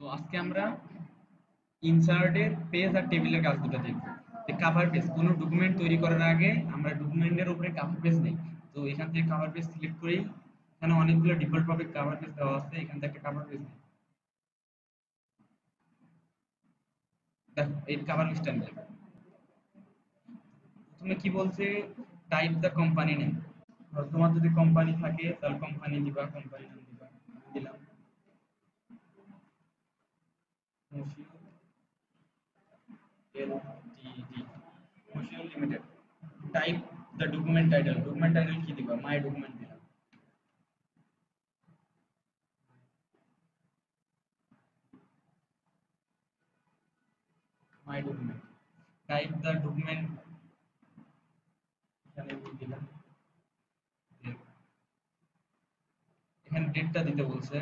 তো আজকে আমরা ইনসার্টের পেজ আর টেবিলের কাজ দুটো দেখব। কভার পেজ কোনো ডকুমেন্ট তৈরি করার আগে আমরা ডকুমেন্টের উপরে কভার পেজ নেই। তো এখান থেকে কভার পেজ সিলেক্ট করেই এখানে অনেকগুলো ডিফল্ট ভাবে কভার পেজ দেওয়া আছে, এখান থেকে একটা কভার পেজ নেই। দেখো এই কভার পেজটা নিলাম। প্রথমে কি বলছে, টাইপ দ্য কোম্পানি নেম। তোমার যদি কোম্পানি থাকে তাহলে কোম্পানি দিবা, কোম্পানি নাম দিবা। দিলাম LTD, Moshiur limited. Type the document title, document title কি দিবা? মাই ডকুমেন্ট দিলাম। My document. Type the document, এখানে কি দিলাম? এখানে ডেটটা দিতে বলছে,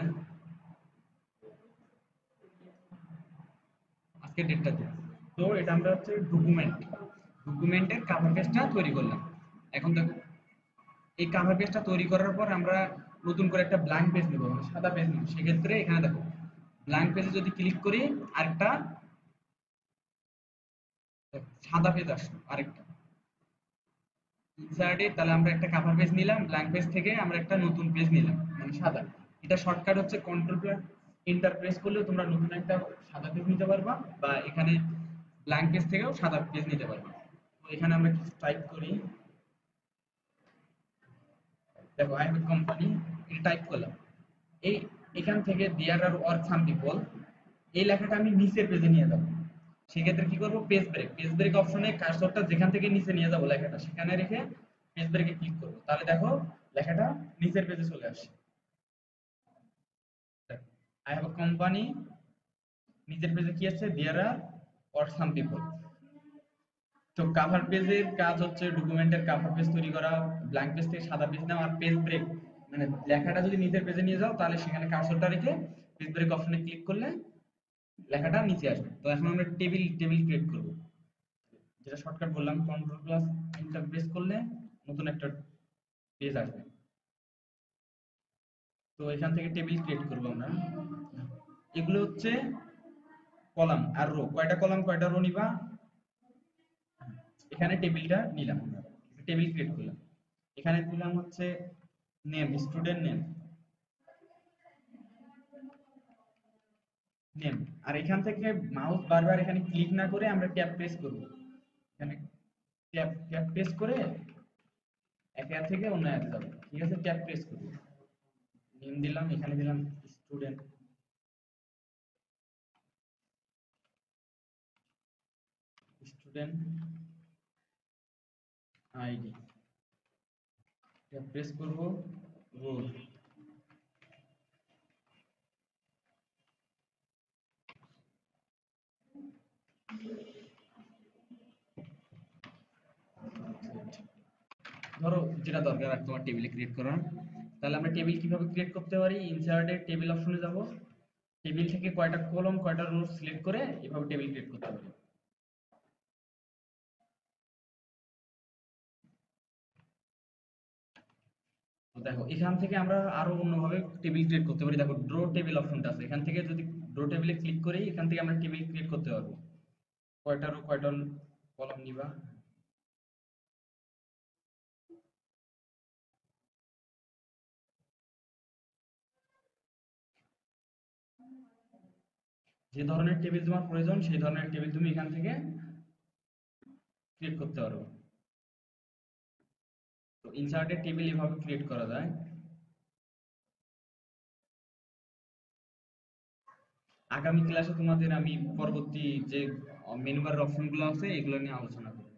আজকে ডেটটা দিই। তো এটা আমরা হচ্ছে ডকুমেন্টের কভার পেজটা তৈরি করলাম। এখন দেখো এই কভার পেজটা তৈরি করার পর আমরা নতুন করে একটা ব্ল্যাঙ্ক পেজ নেব, মানে সাদা পেজ নেব। সেক্ষেত্রে এখানে দেখো ব্ল্যাঙ্ক পেজে যদি ক্লিক করি আরেকটা সাদা পেজ আসলো, আরেকটা ইনসার্টে। তাহলে আমরা একটা কভার পেজ নিলাম, ব্ল্যাঙ্ক পেজ থেকে আমরা একটা নতুন পেজ নিলাম মানে সাদা। এটা শর্টকাট হচ্ছে কন্ট্রোল প্লাস এন্টার প্রেস করলেও তোমরা নতুন একটা সাদা পেজ নিতে পারবা, বা এখানে ব্ল্যাঙ্ক পেজ থেকেও সাদা পেজ নিতে পারবা। তো এখানে আমরা কিছু টাইপ করি। দেখো আই এম এ কোম্পানি, এটা টাইপ করলাম। এই এখান থেকে দেয়ার আর ওয়ার্ক সাম পিপল, এই লেখাটা আমি নিচের পেজে নিয়ে যাবো। সেক্ষেত্রে কি করবো, পেজ ব্রেক অপশনে কার্সরটা যেখান থেকে নিচে নিয়ে যাবো লেখাটা সেখানে রেখে পেজ ব্রেকে ক্লিক করবো, তাহলে দেখো লেখাটা নিচের পেজে চলে আসে। আই হ্যাভ আ কোম্পানি, নিচের পেজে কি আছে, দেয়ার আর ওয়ার্ক সাম পিপল। তো কাভার পেজের কাজ হচ্ছে ডকুমেন্টের কাভার পেজ তৈরি করা, ব্ল্যাঙ্ক পেজ থেকে সাদা পেজ নেওয়া, আর পেজ ব্রেক মানে লেখাটা যদি নিচের পেজে নিয়ে যাও তাহলে সেখানে কার্সরটা রেখে পেজ ব্রেক অপশনে ক্লিক করলে লেখাটা নিচে আসবে। তো এখন আমরা টেবিল ক্রিয়েট করব, যেটা শর্টকাট বললাম, কন্ট্রোল প্লাস এন্টার প্রেস করলে নতুন একটা পেজ আসবে। তো এখান থেকে টেবিল ক্রিয়েট করব আমরা। এগুলো হচ্ছে কলাম আর রো, কয়টা কলাম কয়টা রো নিবা। এখানে টেবিলটা নিলাম, আমরা টেবিল ক্রিয়েট করলাম। এখানে দিলাম হচ্ছে নেম, স্টুডেন্ট নেম, নেম। আর এখান থেকে মাউস বারবার এখানে ক্লিক না করে আমরা ট্যাব প্রেস করব। এখানে ট্যাব প্রেস করে এক অ্যাপ থেকে অন্য অ্যাপে যাব। ঠিক আছে, ট্যাব প্রেস করব। নেম দিলাম, এখানে দিলাম student, student ID. Tab press করব, রোল। ধরো যেটা দরকার আর তোমার টেবিলে ক্রিয়েট করার, তাহলে আমরা টেবিল কিভাবে ক্রিয়েট করতে পারি? ইনসার্টের টেবিল অপশনে যাব, টেবিল থেকে কয়টা কলম কয়টা রো সিলেক্ট করে এভাবে টেবিল ক্রিয়েট করতে পারি। তো দেখো এখান থেকে আমরা আরো অন্যভাবে টেবিল ক্রিয়েট করতে পারি। দেখো ড্র টেবিল অপশনটা আছে, এখান থেকে যদি ড্র টেবিলে ক্লিক করি এখান থেকে আমরা টেবিল ক্রিয়েট করতে পারবো। কয়টা রো কয়টা কলম নিবা, যে ধরনের টেবিল তোমার প্রয়োজন সেই ধরনের টেবিল তুমি এখান থেকে ক্রিয়েট করতে পারো। তো ইনসার্টের টেবিল এভাবে ক্রিয়েট করা যায়। আগামী ক্লাসে তোমাদের আমি পরবর্তী যে মেনু বারের অপশনগুলো আছে এগুলো নিয়ে আলোচনা করব।